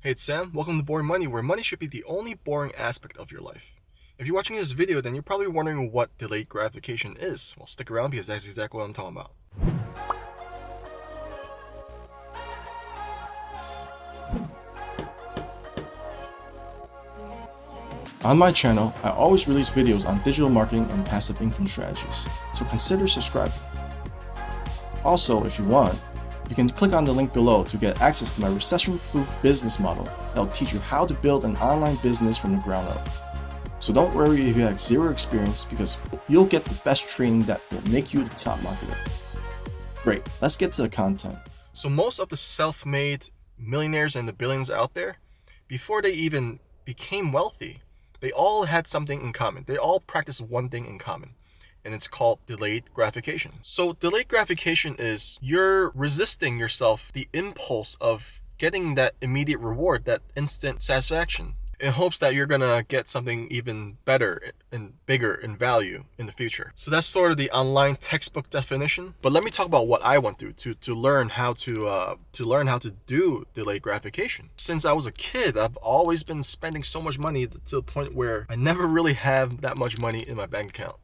Hey, it's Sam. Welcome to Boring Money, where money should be the only boring aspect of your life. If you're watching this video, then you're probably wondering what delayed gratification is. Well, stick around because that's exactly what I'm talking about. On my channel, I always release videos on digital marketing and passive income strategies, so consider subscribing. Also, if you want, you can click on the link below to get access to my recession-proof business model that will teach you how to build an online business from the ground up. So don't worry if you have zero experience, because you'll get the best training that will make you the top marketer. Great, let's get to the content. So most of the self-made millionaires and the billions out there, before they even became wealthy, they all had something in common. They all practiced one thing in common, and it's called delayed gratification. So delayed gratification is you're resisting yourself the impulse of getting that immediate reward, that instant satisfaction, in hopes that you're gonna get something even better and bigger in value in the future. So that's sort of the online textbook definition. But let me talk about what I went through to learn how to do delayed gratification. Since I was a kid, I've always been spending so much money to the point where I never really have that much money in my bank account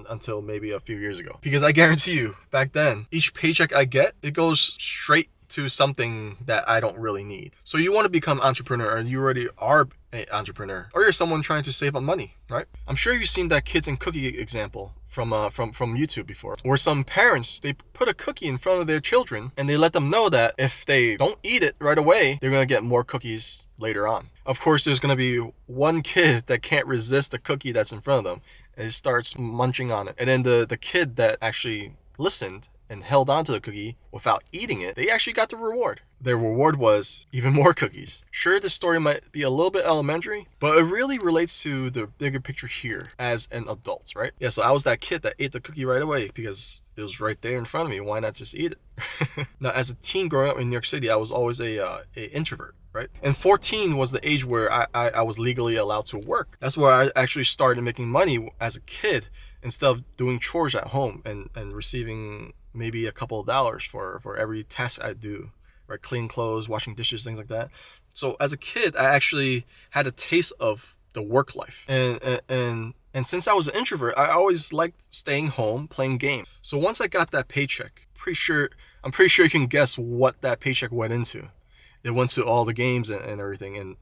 until maybe a few years ago. Because I guarantee you, back then, each paycheck I get, it goes straight to something that I don't really need. So you want to become an entrepreneur, and you already are an entrepreneur, or you're someone trying to save up money, right? I'm sure you've seen that kids and cookie example from YouTube before, where some parents, they put a cookie in front of their children and they let them know that if they don't eat it right away, they're gonna get more cookies later on. Of course, there's gonna be one kid that can't resist the cookie that's in front of them and he starts munching on it, and then the kid that actually listened and held on to the cookie without eating it, they actually got the reward. Their reward was even more cookies. Sure, this story might be a little bit elementary, but it really relates to the bigger picture here as an adult, right? Yeah, so I was that kid that ate the cookie right away because it was right there in front of me. Why not just eat it? Now, as a teen growing up in New York City, I was always a introvert, right? And 14 was the age where I was legally allowed to work. That's where I actually started making money as a kid, instead of doing chores at home and receiving maybe a couple of dollars for every task I do, right? Clean clothes, washing dishes, things like that. So as a kid, I actually had a taste of the work life. And since I was an introvert, I always liked staying home, playing games. So once I got that paycheck, I'm pretty sure you can guess what that paycheck went into. It went to all the games and everything. And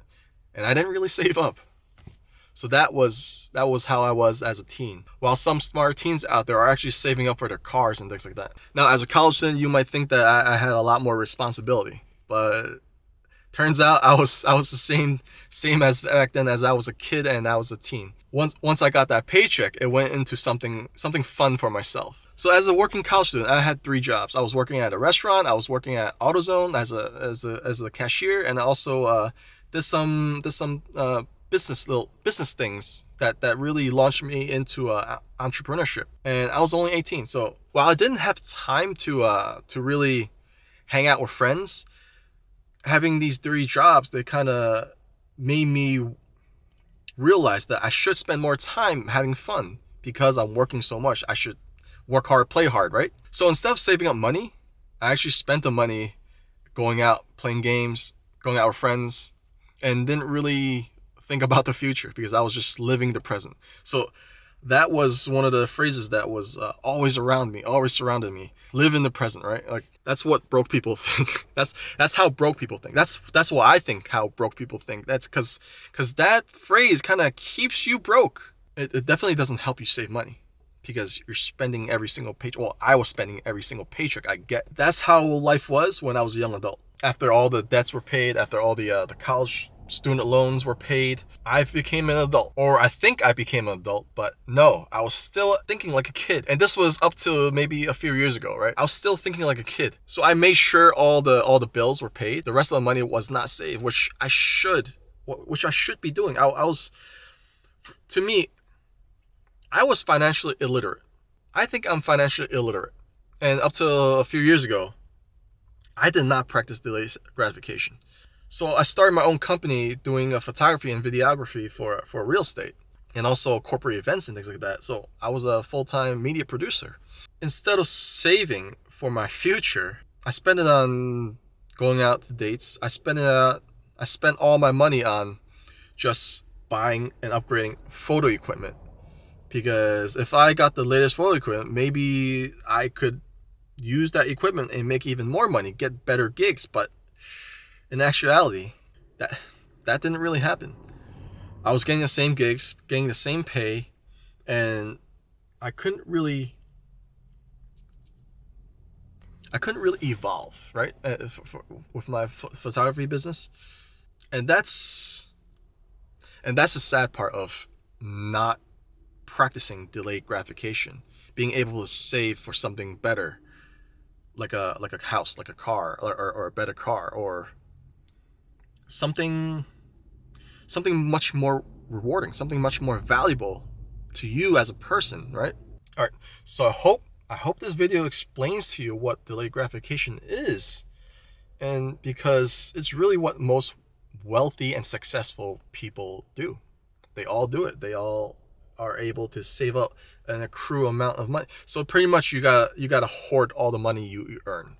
I didn't really save up. So that was how I was as a teen. While some smart teens out there are actually saving up for their cars and things like that. Now, as a college student, you might think that I had a lot more responsibility, but turns out I was the same as back then as I was a kid and I was a teen. Once I got that paycheck, it went into something fun for myself. So as a working college student, I had 3 jobs. I was working at a restaurant, I was working at AutoZone as a cashier, and I also did some business things that really launched me into entrepreneurship. And I was only 18, so while I didn't have time to really hang out with friends, having these 3 jobs, they kind of made me realize that I should spend more time having fun. Because I'm working so much, I should work hard, play hard, right? So instead of saving up money, I actually spent the money going out, playing games, going out with friends, and didn't really think about the future because I was just living the present. So that was one of the phrases that was always around me, always surrounded me. Live in the present, right? Like, that's what broke people think. That's how broke people think. That's what I think how broke people think. That's because that phrase kind of keeps you broke. It definitely doesn't help you save money because you're spending every single paycheck. Well, I was spending every single paycheck I get. That's how life was when I was a young adult. After all the debts were paid, after all the college student loans were paid, I became an adult. Or I think I became an adult, but no, I was still thinking like a kid. And this was up to maybe a few years ago, right? I was still thinking like a kid. So I made sure all the bills were paid. The rest of the money was not saved, which I should be doing. To me, I was financially illiterate. I think I'm financially illiterate. And up to a few years ago, I did not practice delayed gratification. So I started my own company doing photography and videography for real estate, and also corporate events and things like that. So I was a full-time media producer. Instead of saving for my future, I spent it on going out to dates. I spent it I spent all my money on just buying and upgrading photo equipment. Because if I got the latest photo equipment, maybe I could use that equipment and make even more money, get better gigs. But in actuality, that didn't really happen. I was getting the same gigs, getting the same pay, and I couldn't really evolve, right? With my photography business. And that's the sad part of not practicing delayed gratification, being able to save for something better, like a house, like a car, or a better car, or something much more rewarding, something much more valuable to you as a person, right? All right. So I hope this video explains to you what delayed gratification is, and because it's really what most wealthy and successful people do. They all do it. They all are able to save up an accrue amount of money. So pretty much you gotta hoard all the money you earn.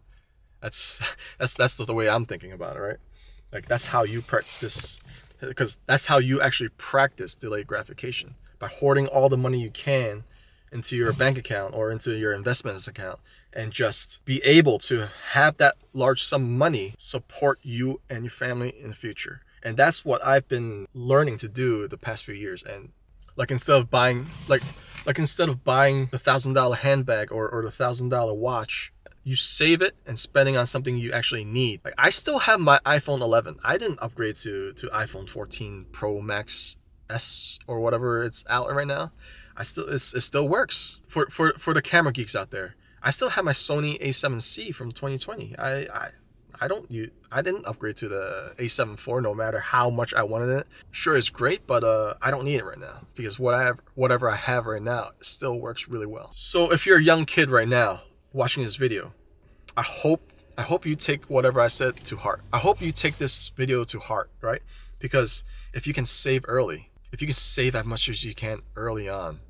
That's the way I'm thinking about it, right? Like that's how you practice, because that's how you actually practice delayed gratification, by hoarding all the money you can into your bank account or into your investments account, and just be able to have that large sum of money support you and your family in the future. And that's what I've been learning to do the past few years. And like instead of buying the $1,000 handbag or the $1,000 watch, you save it and spending on something you actually need. Like I still have my iPhone 11. I didn't upgrade to iPhone 14 Pro Max S or whatever it's out right now. It still works for the camera geeks out there. I still have my Sony A7C from 2020. I didn't upgrade to the A7 IV no matter how much I wanted it. Sure, it's great, but I don't need it right now, because whatever I have right now still works really well. So if you're a young kid right now watching this video, I hope you take whatever I said to heart. I hope you take this video to heart, right? Because if you can save early, if you can save as much as you can early on,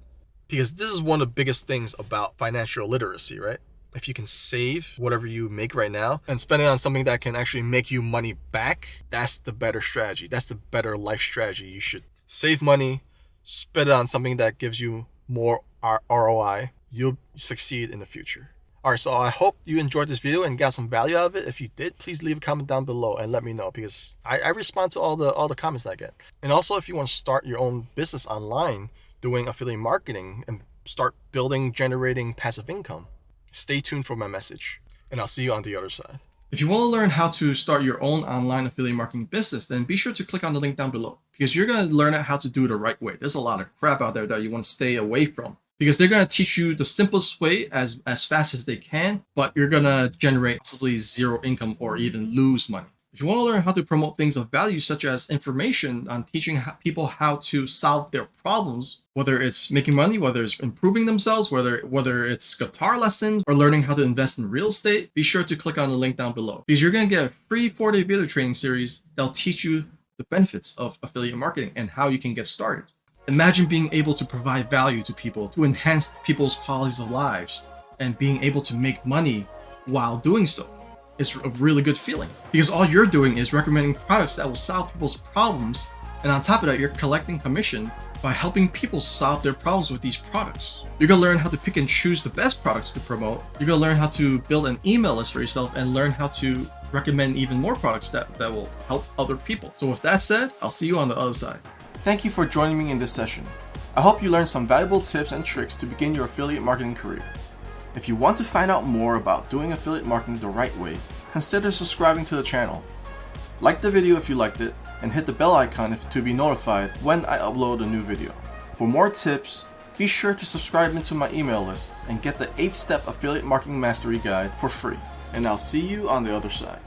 because this is one of the biggest things about financial literacy, right? If you can save whatever you make right now and spend it on something that can actually make you money back, that's the better strategy. That's the better life strategy. You should save money, spend it on something that gives you more ROI. You'll succeed in the future. All right, so I hope you enjoyed this video and got some value out of it. If you did, please leave a comment down below and let me know, because I respond to all the comments I get. And also, if you want to start your own business online doing affiliate marketing and start generating passive income, stay tuned for my message, and I'll see you on the other side. If you want to learn how to start your own online affiliate marketing business, then be sure to click on the link down below, because you're going to learn how to do it the right way. There's a lot of crap out there that you want to stay away from, because they're going to teach you the simplest way as fast as they can, but you're going to generate possibly zero income or even lose money. If you want to learn how to promote things of value, such as information on teaching people how to solve their problems, whether it's making money, whether it's improving themselves, whether it's guitar lessons or learning how to invest in real estate, be sure to click on the link down below, because you're going to get a free 4-day video training series that'll teach you the benefits of affiliate marketing and how you can get started. Imagine being able to provide value to people, to enhance people's qualities of lives, and being able to make money while doing so. It's a really good feeling, because all you're doing is recommending products that will solve people's problems, and on top of that, you're collecting commission by helping people solve their problems with these products. You're going to learn how to pick and choose the best products to promote. You're going to learn how to build an email list for yourself and learn how to recommend even more products that will help other people. So with that said, I'll see you on the other side. Thank you for joining me in this session. I hope you learned some valuable tips and tricks to begin your affiliate marketing career. If you want to find out more about doing affiliate marketing the right way, consider subscribing to the channel. Like the video if you liked it, and hit the bell icon to be notified when I upload a new video. For more tips, be sure to subscribe into my email list and get the 8-step affiliate marketing mastery guide for free. And I'll see you on the other side.